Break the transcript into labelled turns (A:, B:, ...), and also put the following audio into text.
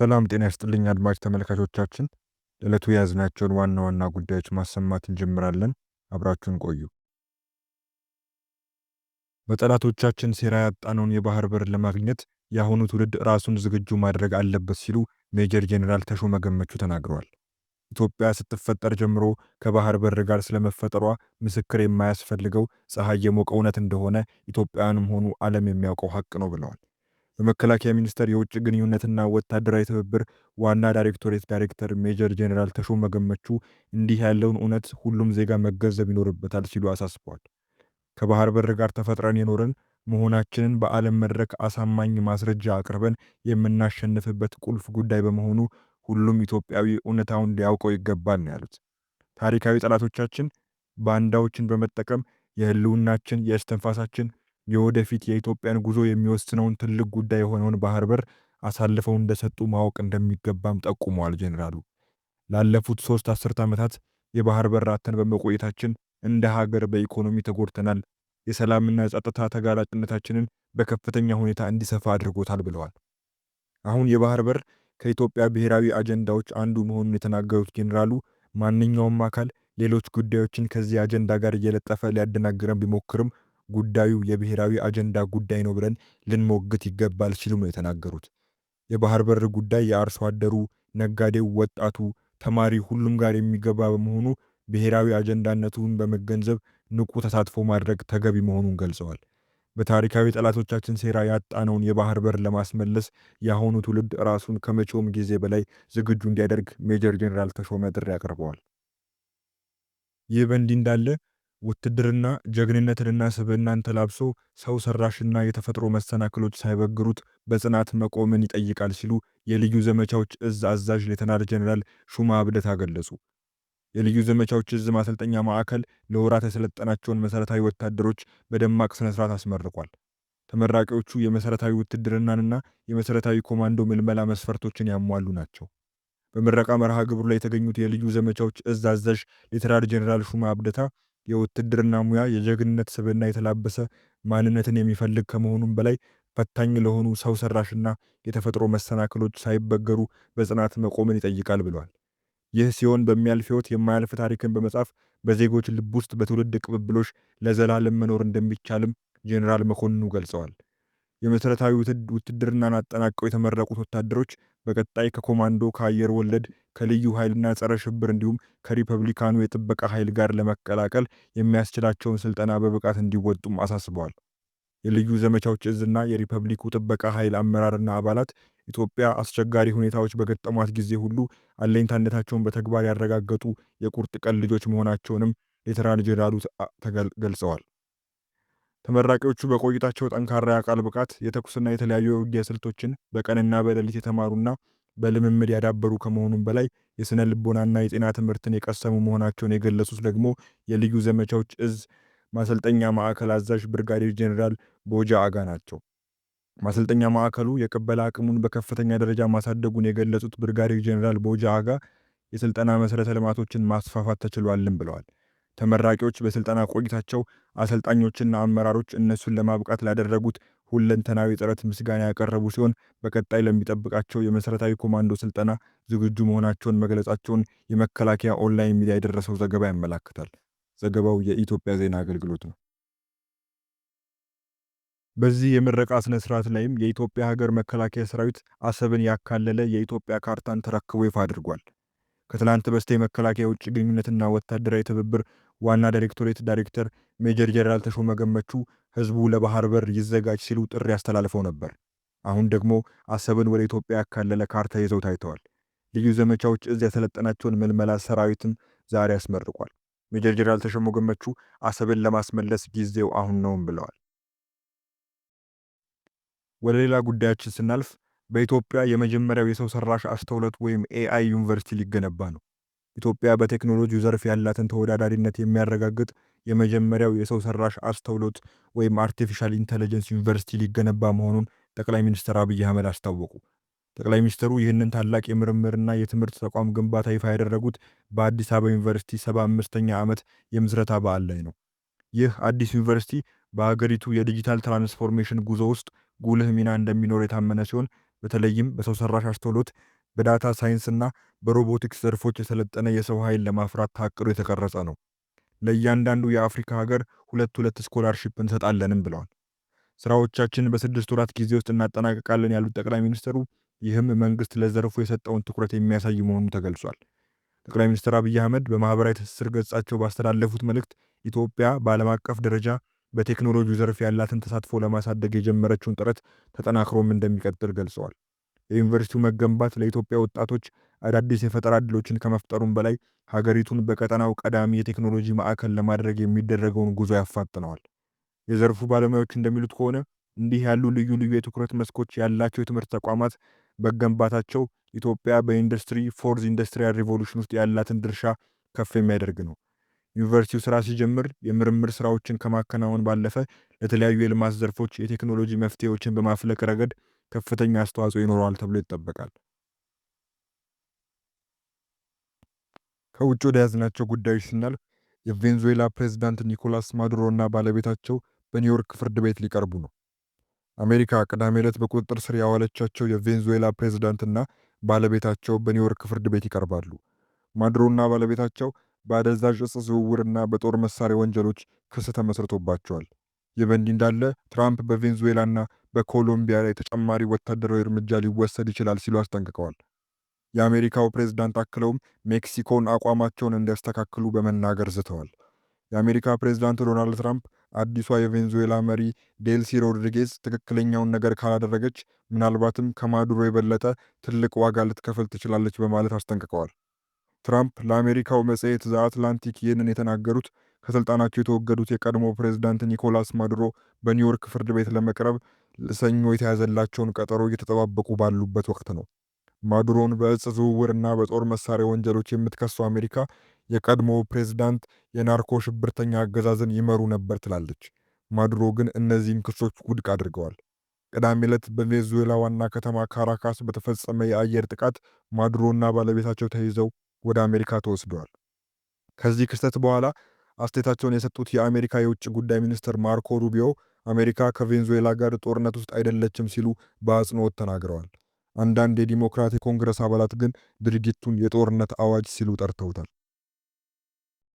A: ሰላም ጤና ይስጥልኝ አድማጭ ተመልካቾቻችን፣ ለዕለቱ የያዝናቸውን ዋና ዋና ጉዳዮች ማሰማት እንጀምራለን። አብራችሁን ቆዩ። በጠላቶቻችን ሴራ ያጣነውን የባህር በር ለማግኘት የአሁኑ ትውልድ ራሱን ዝግጁ ማድረግ አለበት ሲሉ ሜጀር ጄኔራል ተሾመ ገመቹ ተናግረዋል። ኢትዮጵያ ስትፈጠር ጀምሮ ከባህር በር ጋር ስለመፈጠሯ ምስክር የማያስፈልገው ፀሐይ የሞቀ እውነት እንደሆነ ኢትዮጵያውያንም ሆኑ ዓለም የሚያውቀው ሀቅ ነው ብለዋል። በመከላከያ ሚኒስቴር የውጭ ግንኙነትና ወታደራዊ ትብብር ዋና ዳይሬክቶሬት ዳይሬክተር ሜጀር ጄኔራል ተሾመ ገመቹ እንዲህ ያለውን እውነት ሁሉም ዜጋ መገንዘብ ይኖርበታል ሲሉ አሳስበዋል። ከባህር በር ጋር ተፈጥረን የኖርን መሆናችንን በዓለም መድረክ አሳማኝ ማስረጃ አቅርበን የምናሸንፍበት ቁልፍ ጉዳይ በመሆኑ ሁሉም ኢትዮጵያዊ እውነታውን ሊያውቀው ይገባል ነው ያሉት። ታሪካዊ ጠላቶቻችን ባንዳዎችን በመጠቀም የህልውናችን የእስትንፋሳችን የወደፊት የኢትዮጵያን ጉዞ የሚወስነውን ትልቅ ጉዳይ የሆነውን ባህር በር አሳልፈው እንደሰጡ ማወቅ እንደሚገባም ጠቁመዋል ጄኔራሉ። ላለፉት 3 አስርት ዓመታት የባህር በር አጥተን በመቆየታችን እንደ ሀገር በኢኮኖሚ ተጎድተናል። የሰላምና የጸጥታ ተጋላጭነታችንን በከፍተኛ ሁኔታ እንዲሰፋ አድርጎታል ብለዋል። አሁን የባህር በር ከኢትዮጵያ ብሔራዊ አጀንዳዎች አንዱ መሆኑን የተናገሩት ጄኔራሉ ማንኛውም አካል ሌሎች ጉዳዮችን ከዚህ አጀንዳ ጋር እየለጠፈ ሊያደናግረን ቢሞክርም ጉዳዩ የብሔራዊ አጀንዳ ጉዳይ ነው ብለን ልንሞግት ይገባል ሲሉ ነው የተናገሩት። የባህር በር ጉዳይ የአርሶ አደሩ፣ ነጋዴው፣ ወጣቱ፣ ተማሪ ሁሉም ጋር የሚገባ በመሆኑ ብሔራዊ አጀንዳነቱን በመገንዘብ ንቁ ተሳትፎ ማድረግ ተገቢ መሆኑን ገልጸዋል። በታሪካዊ ጠላቶቻችን ሴራ ያጣነውን የባህር በር ለማስመለስ የአሁኑ ትውልድ ራሱን ከመቼውም ጊዜ በላይ ዝግጁ እንዲያደርግ ሜጀር ጄኔራል ተሾመ ጥሪ አቅርበዋል። ይህ በእንዲህ እንዳለ ውትድርና ጀግንነትንና ስብዕናን ተላብሶ ሰው ሰራሽና የተፈጥሮ መሰናክሎች ሳይበግሩት በጽናት መቆምን ይጠይቃል ሲሉ የልዩ ዘመቻዎች እዝ አዛዥ ሌተናል ጄኔራል ሹማ አብደታ ገለጹ። የልዩ ዘመቻዎች እዝ ማሰልጠኛ ማዕከል ለወራት የሰለጠናቸውን መሰረታዊ ወታደሮች በደማቅ ስነስርዓት አስመርቋል። ተመራቂዎቹ የመሰረታዊ ውትድርናንና የመሰረታዊ ኮማንዶ ምልመላ መስፈርቶችን ያሟሉ ናቸው። በምረቃ መርሃ ግብሩ ላይ የተገኙት የልዩ ዘመቻዎች እዝ አዛዥ ሌተናል ጄኔራል ሹማ አብደታ የውትድርና ሙያ የጀግንነት ስብዕና የተላበሰ ማንነትን የሚፈልግ ከመሆኑም በላይ ፈታኝ ለሆኑ ሰው ሰራሽና የተፈጥሮ መሰናክሎች ሳይበገሩ በጽናት መቆምን ይጠይቃል ብለዋል። ይህ ሲሆን በሚያልፍ ሕይወት የማያልፍ ታሪክን በመጻፍ በዜጎች ልብ ውስጥ በትውልድ ቅብብሎሽ ለዘላለም መኖር እንደሚቻልም ጄኔራል መኮንኑ ገልጸዋል። የመሰረታዊ ውትድርናን አጠናቀው የተመረቁት ወታደሮች በቀጣይ ከኮማንዶ፣ ከአየር ወለድ፣ ከልዩ ኃይልና ጸረ ሽብር እንዲሁም ከሪፐብሊካኑ የጥበቃ ኃይል ጋር ለመቀላቀል የሚያስችላቸውን ስልጠና በብቃት እንዲወጡም አሳስበዋል። የልዩ ዘመቻዎች እዝና የሪፐብሊኩ ጥበቃ ኃይል አመራርና አባላት ኢትዮጵያ አስቸጋሪ ሁኔታዎች በገጠሟት ጊዜ ሁሉ አለኝታነታቸውን በተግባር ያረጋገጡ የቁርጥ ቀን ልጆች መሆናቸውንም ሌተናል ጄኔራሉ ገልጸዋል። ተመራቂዎቹ በቆይታቸው ጠንካራ የአካል ብቃት፣ የተኩስና የተለያዩ የውጊያ ስልቶችን በቀንና በሌሊት የተማሩና በልምምድ ያዳበሩ ከመሆኑም በላይ የስነ ልቦናና የጤና ትምህርትን የቀሰሙ መሆናቸውን የገለጹት ደግሞ የልዩ ዘመቻዎች እዝ ማሰልጠኛ ማዕከል አዛዥ ብርጋዴር ጄኔራል ቦጃ አጋ ናቸው። ማሰልጠኛ ማዕከሉ የቅበላ አቅሙን በከፍተኛ ደረጃ ማሳደጉን የገለጹት ብርጋዴር ጄኔራል ቦጃ አጋ የስልጠና መሰረተ ልማቶችን ማስፋፋት ተችሏልም ብለዋል። ተመራቂዎች በስልጠና ቆይታቸው አሰልጣኞችና አመራሮች እነሱን ለማብቃት ላደረጉት ሁለንተናዊ ጥረት ምስጋና ያቀረቡ ሲሆን በቀጣይ ለሚጠብቃቸው የመሰረታዊ ኮማንዶ ስልጠና ዝግጁ መሆናቸውን መግለጻቸውን የመከላከያ ኦንላይን ሚዲያ የደረሰው ዘገባ ያመለክታል። ዘገባው የኢትዮጵያ ዜና አገልግሎት ነው። በዚህ የምረቃ ስነ ስርዓት ላይም የኢትዮጵያ ሀገር መከላከያ ሰራዊት አሰብን ያካለለ የኢትዮጵያ ካርታን ተረክቦ ይፋ አድርጓል። ከትላንት በስቲያ የመከላከያ የውጭ ግንኙነትና ወታደራዊ ትብብር ዋና ዳይሬክቶሬት ዳይሬክተር ሜጀር ጄኔራል ተሾመ ገመቹ ህዝቡ ለባህር በር ይዘጋጅ ሲሉ ጥሪ አስተላልፈው ነበር። አሁን ደግሞ አሰብን ወደ ኢትዮጵያ ያካለለ ካርታ ይዘው ታይተዋል። ልዩ ዘመቻዎች እዝ ያሰለጠናቸውን ምልመላ ሰራዊትም ዛሬ አስመርቋል። ሜጀር ጄኔራል ተሾመ ገመቹ አሰብን ለማስመለስ ጊዜው አሁን ነውም ብለዋል። ወደ ሌላ ጉዳያችን ስናልፍ በኢትዮጵያ የመጀመሪያው የሰው ሰራሽ አስተውሎት ወይም ኤአይ ዩኒቨርሲቲ ሊገነባ ነው። ኢትዮጵያ በቴክኖሎጂው ዘርፍ ያላትን ተወዳዳሪነት የሚያረጋግጥ የመጀመሪያው የሰው ሰራሽ አስተውሎት ወይም አርቲፊሻል ኢንተለጀንስ ዩኒቨርሲቲ ሊገነባ መሆኑን ጠቅላይ ሚኒስትር አብይ አህመድ አስታወቁ። ጠቅላይ ሚኒስትሩ ይህንን ታላቅ የምርምርና የትምህርት ተቋም ግንባታ ይፋ ያደረጉት በአዲስ አበባ ዩኒቨርሲቲ 75ኛ ዓመት የምስረታ በዓል ላይ ነው። ይህ አዲስ ዩኒቨርሲቲ በሀገሪቱ የዲጂታል ትራንስፎርሜሽን ጉዞ ውስጥ ጉልህ ሚና እንደሚኖር የታመነ ሲሆን በተለይም በሰው ሰራሽ አስተውሎት፣ በዳታ ሳይንስና በሮቦቲክስ ዘርፎች የሰለጠነ የሰው ኃይል ለማፍራት ታቅዶ የተቀረጸ ነው። ለእያንዳንዱ የአፍሪካ ሀገር ሁለት ስኮላርሺፕ እንሰጣለንም ብለዋል። ስራዎቻችንን በ6 ወራት ጊዜ ውስጥ እናጠናቀቃለን ያሉት ጠቅላይ ሚኒስትሩ ይህም መንግስት ለዘርፉ የሰጠውን ትኩረት የሚያሳይ መሆኑ ተገልጿል። ጠቅላይ ሚኒስትር አብይ አህመድ በማህበራዊ ትስስር ገጻቸው ባስተላለፉት መልእክት ኢትዮጵያ በዓለም አቀፍ ደረጃ በቴክኖሎጂው ዘርፍ ያላትን ተሳትፎ ለማሳደግ የጀመረችውን ጥረት ተጠናክሮም እንደሚቀጥል ገልጸዋል። የዩኒቨርሲቲው መገንባት ለኢትዮጵያ ወጣቶች አዳዲስ የፈጠራ ዕድሎችን ከመፍጠሩም በላይ ሀገሪቱን በቀጠናው ቀዳሚ የቴክኖሎጂ ማዕከል ለማድረግ የሚደረገውን ጉዞ ያፋጥነዋል። የዘርፉ ባለሙያዎች እንደሚሉት ከሆነ እንዲህ ያሉ ልዩ ልዩ የትኩረት መስኮች ያላቸው የትምህርት ተቋማት መገንባታቸው ኢትዮጵያ በኢንዱስትሪ 4ዝ ኢንዱስትሪያል ሪቮሉሽን ውስጥ ያላትን ድርሻ ከፍ የሚያደርግ ነው። ዩኒቨርሲቲው ስራ ሲጀምር የምርምር ስራዎችን ከማከናወን ባለፈ ለተለያዩ የልማት ዘርፎች የቴክኖሎጂ መፍትሄዎችን በማፍለቅ ረገድ ከፍተኛ አስተዋጽኦ ይኖረዋል ተብሎ ይጠበቃል። ከውጭ ወደ ያዝናቸው ጉዳዮች ስናልፍ የቬንዙዌላ ፕሬዝዳንት ኒኮላስ ማዱሮ እና ባለቤታቸው በኒውዮርክ ፍርድ ቤት ሊቀርቡ ነው። አሜሪካ ቅዳሜ ዕለት በቁጥጥር ስር ያዋለቻቸው የቬንዙዌላ ፕሬዝዳንትና ባለቤታቸው በኒውዮርክ ፍርድ ቤት ይቀርባሉ። ማዱሮና ባለቤታቸው በአደንዛዥ ዕፅ ዝውውርና በጦር መሳሪያ ወንጀሎች ክስ ተመስርቶባቸዋል። ይህ በእንዲህ እንዳለ ትራምፕ በቬንዙዌላና በኮሎምቢያ ላይ ተጨማሪ ወታደራዊ እርምጃ ሊወሰድ ይችላል ሲሉ አስጠንቅቀዋል። የአሜሪካው ፕሬዝዳንት አክለውም ሜክሲኮን አቋማቸውን እንዲያስተካክሉ በመናገር ዝተዋል። የአሜሪካ ፕሬዝዳንት ዶናልድ ትራምፕ አዲሷ የቬንዙዌላ መሪ ዴልሲ ሮድሪጌዝ ትክክለኛውን ነገር ካላደረገች ምናልባትም ከማዱሮ የበለጠ ትልቅ ዋጋ ልትከፍል ትችላለች በማለት አስጠንቅቀዋል። ትራምፕ ለአሜሪካው መጽሔት ዘ አትላንቲክ ይህንን የተናገሩት ከስልጣናቸው የተወገዱት የቀድሞ ፕሬዝዳንት ኒኮላስ ማዱሮ በኒውዮርክ ፍርድ ቤት ለመቅረብ ሰኞ የተያዘላቸውን ቀጠሮ እየተጠባበቁ ባሉበት ወቅት ነው። ማዱሮን በዕፅ ዝውውርና በጦር መሳሪያ ወንጀሎች የምትከሰው አሜሪካ የቀድሞ ፕሬዝዳንት የናርኮ ሽብርተኛ አገዛዝን ይመሩ ነበር ትላለች። ማዱሮ ግን እነዚህን ክሶች ውድቅ አድርገዋል። ቅዳሜ ዕለት በቬንዙዌላ ዋና ከተማ ካራካስ በተፈጸመ የአየር ጥቃት ማዱሮና ባለቤታቸው ተይዘው ወደ አሜሪካ ተወስደዋል። ከዚህ ክስተት በኋላ አስተያየታቸውን የሰጡት የአሜሪካ የውጭ ጉዳይ ሚኒስትር ማርኮ ሩቢዮ አሜሪካ ከቬንዙዌላ ጋር ጦርነት ውስጥ አይደለችም ሲሉ በአጽንኦት ተናግረዋል። አንዳንድ የዲሞክራቲክ ኮንግረስ አባላት ግን ድርጊቱን የጦርነት አዋጅ ሲሉ ጠርተውታል።